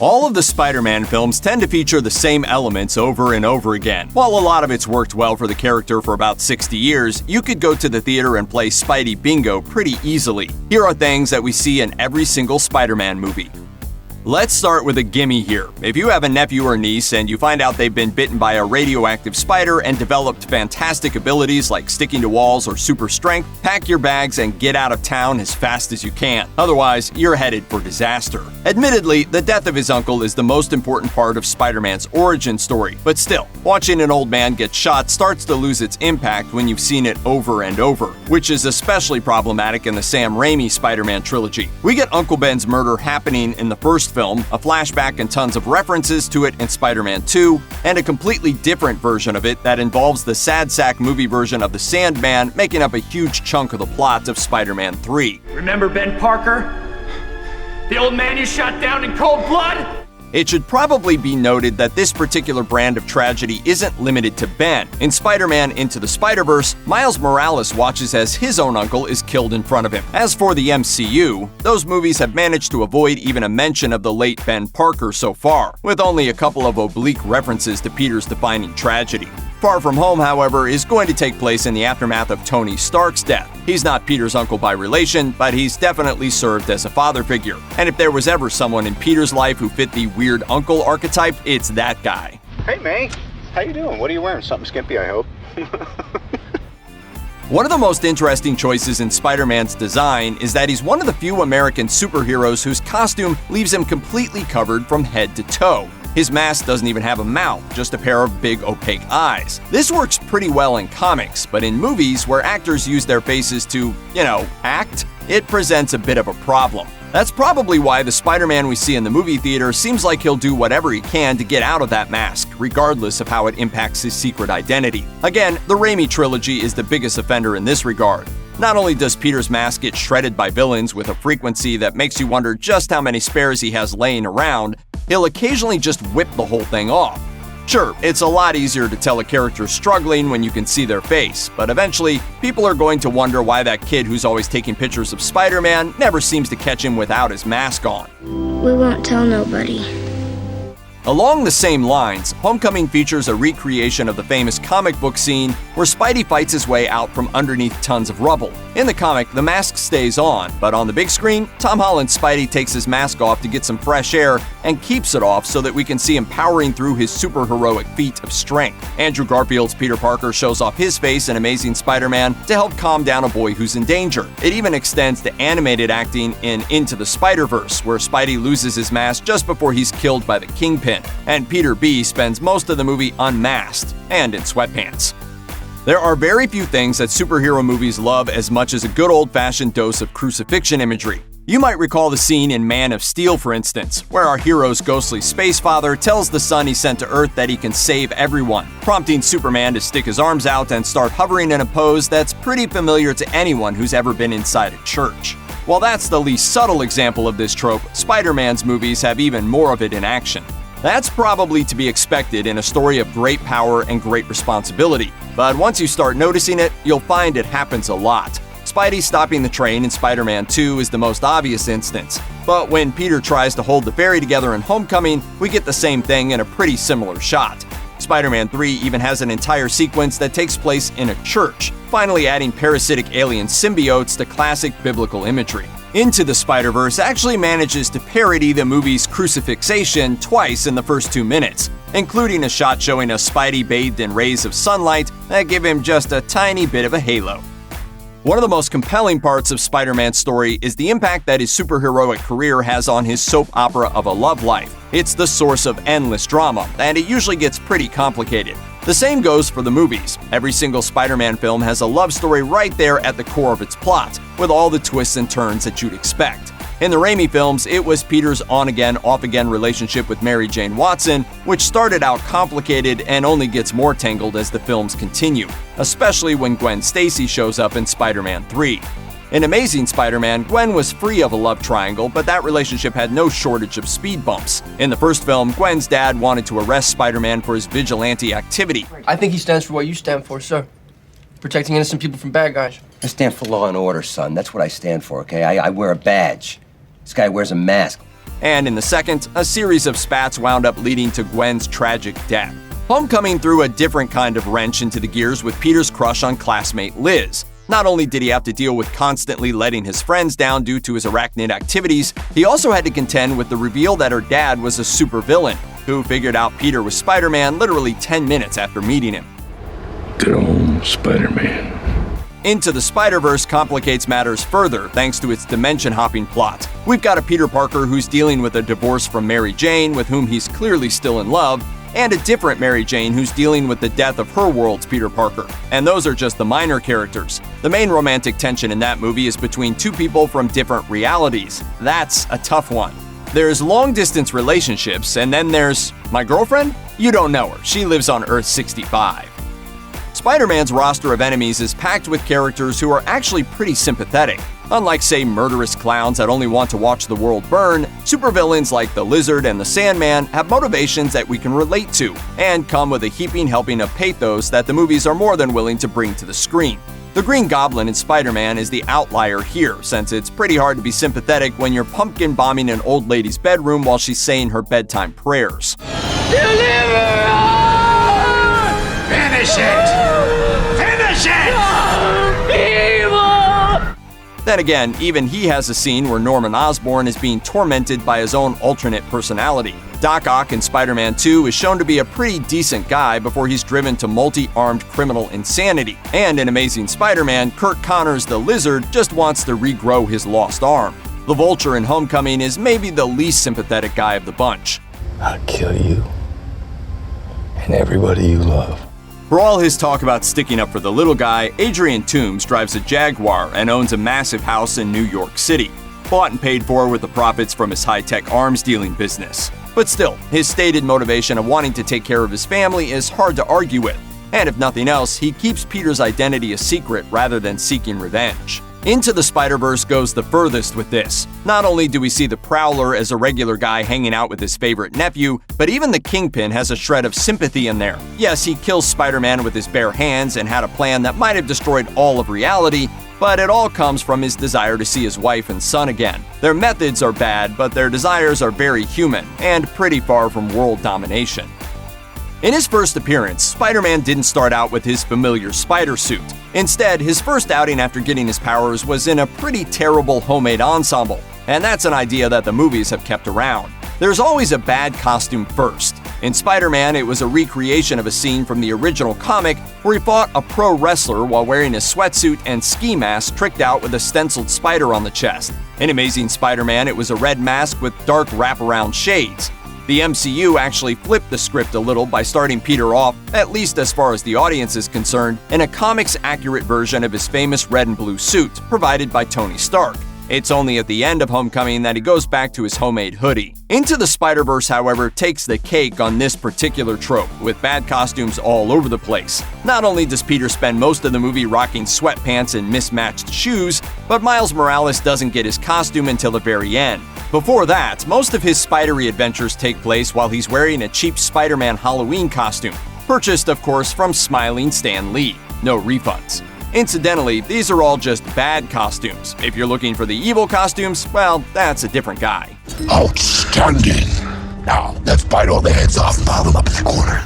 All of the Spider-Man films tend to feature the same elements over and over again. While a lot of it's worked well for the character for about 60 years, you could go to the theater and play Spidey bingo pretty easily. Here are things that we see in every single Spider-Man movie. Let's start with a gimme here. If you have a nephew or niece and you find out they've been bitten by a radioactive spider and developed fantastic abilities like sticking to walls or super strength, pack your bags and get out of town as fast as you can. Otherwise, you're headed for disaster. Admittedly, the death of his uncle is the most important part of Spider-Man's origin story, but still, watching an old man get shot starts to lose its impact when you've seen it over and over, which is especially problematic in the Sam Raimi Spider-Man trilogy. We get Uncle Ben's murder happening in the first film, a flashback and tons of references to it in Spider-Man 2, and a completely different version of it that involves the sad sack movie version of the Sandman making up a huge chunk of the plot of Spider-Man 3. Remember Ben Parker? The old man you shot down in cold blood? It should probably be noted that this particular brand of tragedy isn't limited to Ben. In Spider-Man Into the Spider-Verse, Miles Morales watches as his own uncle is killed in front of him. As for the MCU, those movies have managed to avoid even a mention of the late Ben Parker so far, with only a couple of oblique references to Peter's defining tragedy. Far From Home, however, is going to take place in the aftermath of Tony Stark's death. He's not Peter's uncle by relation, but he's definitely served as a father figure. And if there was ever someone in Peter's life who fit the weird uncle archetype, it's that guy. Hey, May. How you doing? What are you wearing? Something skimpy, I hope. One of the most interesting choices in Spider-Man's design is that he's one of the few American superheroes whose costume leaves him completely covered from head to toe. His mask doesn't even have a mouth, just a pair of big opaque eyes. This works pretty well in comics, but in movies where actors use their faces to, act, it presents a bit of a problem. That's probably why the Spider-Man we see in the movie theater seems like he'll do whatever he can to get out of that mask, regardless of how it impacts his secret identity. Again, the Raimi trilogy is the biggest offender in this regard. Not only does Peter's mask get shredded by villains with a frequency that makes you wonder just how many spares he has laying around, he'll occasionally just whip the whole thing off. Sure, it's a lot easier to tell a character struggling when you can see their face, but eventually, people are going to wonder why that kid who's always taking pictures of Spider-Man never seems to catch him without his mask on. We won't tell nobody. Along the same lines, Homecoming features a recreation of the famous comic book scene where Spidey fights his way out from underneath tons of rubble. In the comic, the mask stays on, but on the big screen, Tom Holland's Spidey takes his mask off to get some fresh air and keeps it off so that we can see him powering through his superheroic feat of strength. Andrew Garfield's Peter Parker shows off his face in Amazing Spider-Man to help calm down a boy who's in danger. It even extends to animated acting in Into the Spider-Verse, where Spidey loses his mask just before he's killed by the Kingpin. And Peter B. spends most of the movie unmasked and in sweatpants. There are very few things that superhero movies love as much as a good old-fashioned dose of crucifixion imagery. You might recall the scene in Man of Steel, for instance, where our hero's ghostly space father tells the son he sent to Earth that he can save everyone, prompting Superman to stick his arms out and start hovering in a pose that's pretty familiar to anyone who's ever been inside a church. While that's the least subtle example of this trope, Spider-Man's movies have even more of it in action. That's probably to be expected in a story of great power and great responsibility, but once you start noticing it, you'll find it happens a lot. Spidey stopping the train in Spider-Man 2 is the most obvious instance, but when Peter tries to hold the ferry together in Homecoming, we get the same thing in a pretty similar shot. Spider-Man 3 even has an entire sequence that takes place in a church, finally adding parasitic alien symbiotes to classic biblical imagery. Into the Spider-Verse actually manages to parody the movie's crucifixation twice in the first 2 minutes, including a shot showing a Spidey bathed in rays of sunlight that give him just a tiny bit of a halo. One of the most compelling parts of Spider-Man's story is the impact that his superheroic career has on his soap opera of a love life. It's the source of endless drama, and it usually gets pretty complicated. The same goes for the movies. Every single Spider-Man film has a love story right there at the core of its plot, with all the twists and turns that you'd expect. In the Raimi films, it was Peter's on-again, off-again relationship with Mary Jane Watson, which started out complicated and only gets more tangled as the films continue, especially when Gwen Stacy shows up in Spider-Man 3. In Amazing Spider-Man, Gwen was free of a love triangle, but that relationship had no shortage of speed bumps. In the first film, Gwen's dad wanted to arrest Spider-Man for his vigilante activity. I think he stands for what you stand for, sir. Protecting innocent people from bad guys. I stand for law and order, son. That's what I stand for, okay? I wear a badge. This guy wears a mask. and in the second, a series of spats wound up leading to Gwen's tragic death. Homecoming threw a different kind of wrench into the gears with Peter's crush on classmate Liz. Not only did he have to deal with constantly letting his friends down due to his arachnid activities, he also had to contend with the reveal that her dad was a supervillain, who figured out Peter was Spider-Man literally 10 minutes after meeting him. Good old Spider-Man. Into the Spider-Verse complicates matters further thanks to its dimension-hopping plot. We've got a Peter Parker who's dealing with a divorce from Mary Jane, with whom he's clearly still in love, and a different Mary Jane who's dealing with the death of her world's Peter Parker. And those are just the minor characters. The main romantic tension in that movie is between two people from different realities. That's a tough one. There's long-distance relationships, and then there's my girlfriend? You don't know her. She lives on Earth 65. Spider-Man's roster of enemies is packed with characters who are actually pretty sympathetic. Unlike, say, murderous clowns that only want to watch the world burn, supervillains like the Lizard and the Sandman have motivations that we can relate to, and come with a heaping helping of pathos that the movies are more than willing to bring to the screen. The Green Goblin in Spider-Man is the outlier here, since it's pretty hard to be sympathetic when you're pumpkin bombing an old lady's bedroom while she's saying her bedtime prayers. Deliver us! Finish it! Finish it! Evil! Then again, even he has a scene where Norman Osborn is being tormented by his own alternate personality. Doc Ock in Spider-Man 2 is shown to be a pretty decent guy before he's driven to multi-armed criminal insanity. And in Amazing Spider-Man, Kurt Connors the Lizard just wants to regrow his lost arm. The Vulture in Homecoming is maybe the least sympathetic guy of the bunch. I'll kill you and everybody you love. For all his talk about sticking up for the little guy, Adrian Toomes drives a Jaguar and owns a massive house in New York City, bought and paid for with the profits from his high-tech arms dealing business. But still, his stated motivation of wanting to take care of his family is hard to argue with, and if nothing else, he keeps Peter's identity a secret rather than seeking revenge. Into the Spider-Verse goes the furthest with this. Not only do we see the Prowler as a regular guy hanging out with his favorite nephew, but even the Kingpin has a shred of sympathy in there. Yes, he kills Spider-Man with his bare hands and had a plan that might have destroyed all of reality, but it all comes from his desire to see his wife and son again. Their methods are bad, but their desires are very human, and pretty far from world domination. In his first appearance, Spider-Man didn't start out with his familiar spider suit. Instead, his first outing after getting his powers was in a pretty terrible homemade ensemble, and that's an idea that the movies have kept around. There's always a bad costume first. In Spider-Man, it was a recreation of a scene from the original comic where he fought a pro wrestler while wearing a sweatsuit and ski mask tricked out with a stenciled spider on the chest. In Amazing Spider-Man, it was a red mask with dark wraparound shades. The MCU actually flipped the script a little by starting Peter off, at least as far as the audience is concerned, in a comics-accurate version of his famous red and blue suit, provided by Tony Stark. It's only at the end of Homecoming that he goes back to his homemade hoodie. Into the Spider-Verse, however, takes the cake on this particular trope, with bad costumes all over the place. Not only does Peter spend most of the movie rocking sweatpants and mismatched shoes, but Miles Morales doesn't get his costume until the very end. Before that, most of his spidery adventures take place while he's wearing a cheap Spider-Man Halloween costume, purchased, of course, from smiling Stan Lee. No refunds. Incidentally, these are all just bad costumes. If you're looking for the evil costumes, well, that's a different guy. Outstanding! Now, let's bite all the heads off and pile them up in the corner.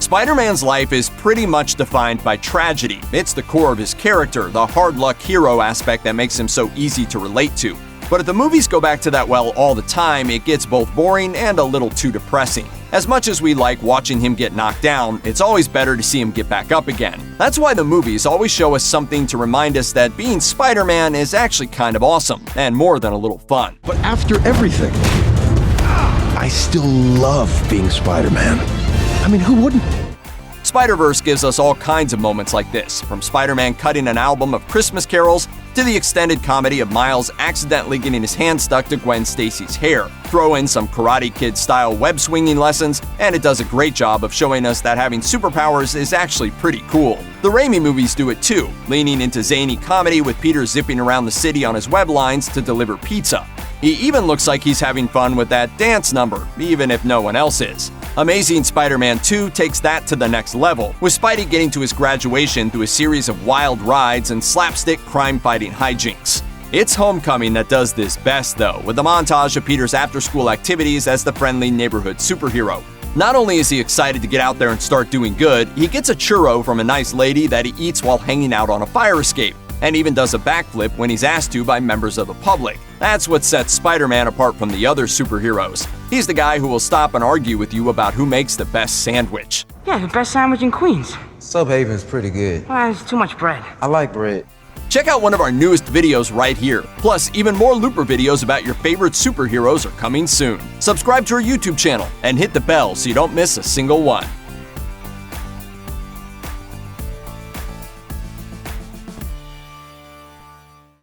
Spider-Man's life is pretty much defined by tragedy. It's the core of his character, the hard luck hero aspect that makes him so easy to relate to. But if the movies go back to that well all the time, it gets both boring and a little too depressing. As much as we like watching him get knocked down, it's always better to see him get back up again. That's why the movies always show us something to remind us that being Spider-Man is actually kind of awesome, and more than a little fun. But after everything, I still love being Spider-Man. I mean, who wouldn't? Spider-Verse gives us all kinds of moments like this, from Spider-Man cutting an album of Christmas carols to the extended comedy of Miles accidentally getting his hand stuck to Gwen Stacy's hair. Throw in some Karate Kid-style web-swinging lessons, and it does a great job of showing us that having superpowers is actually pretty cool. The Raimi movies do it too, leaning into zany comedy with Peter zipping around the city on his web lines to deliver pizza. He even looks like he's having fun with that dance number, even if no one else is. Amazing Spider-Man 2 takes that to the next level, with Spidey getting to his graduation through a series of wild rides and slapstick crime-fighting hijinks. It's Homecoming that does this best, though, with the montage of Peter's after-school activities as the friendly neighborhood superhero. Not only is he excited to get out there and start doing good, he gets a churro from a nice lady that he eats while hanging out on a fire escape, and even does a backflip when he's asked to by members of the public. That's what sets Spider-Man apart from the other superheroes. He's the guy who will stop and argue with you about who makes the best sandwich. Yeah, the best sandwich in Queens. Subhaven's pretty good. Well, it's too much bread. I like bread. Check out one of our newest videos right here. Plus, even more Looper videos about your favorite superheroes are coming soon. Subscribe to our YouTube channel and hit the bell so you don't miss a single one.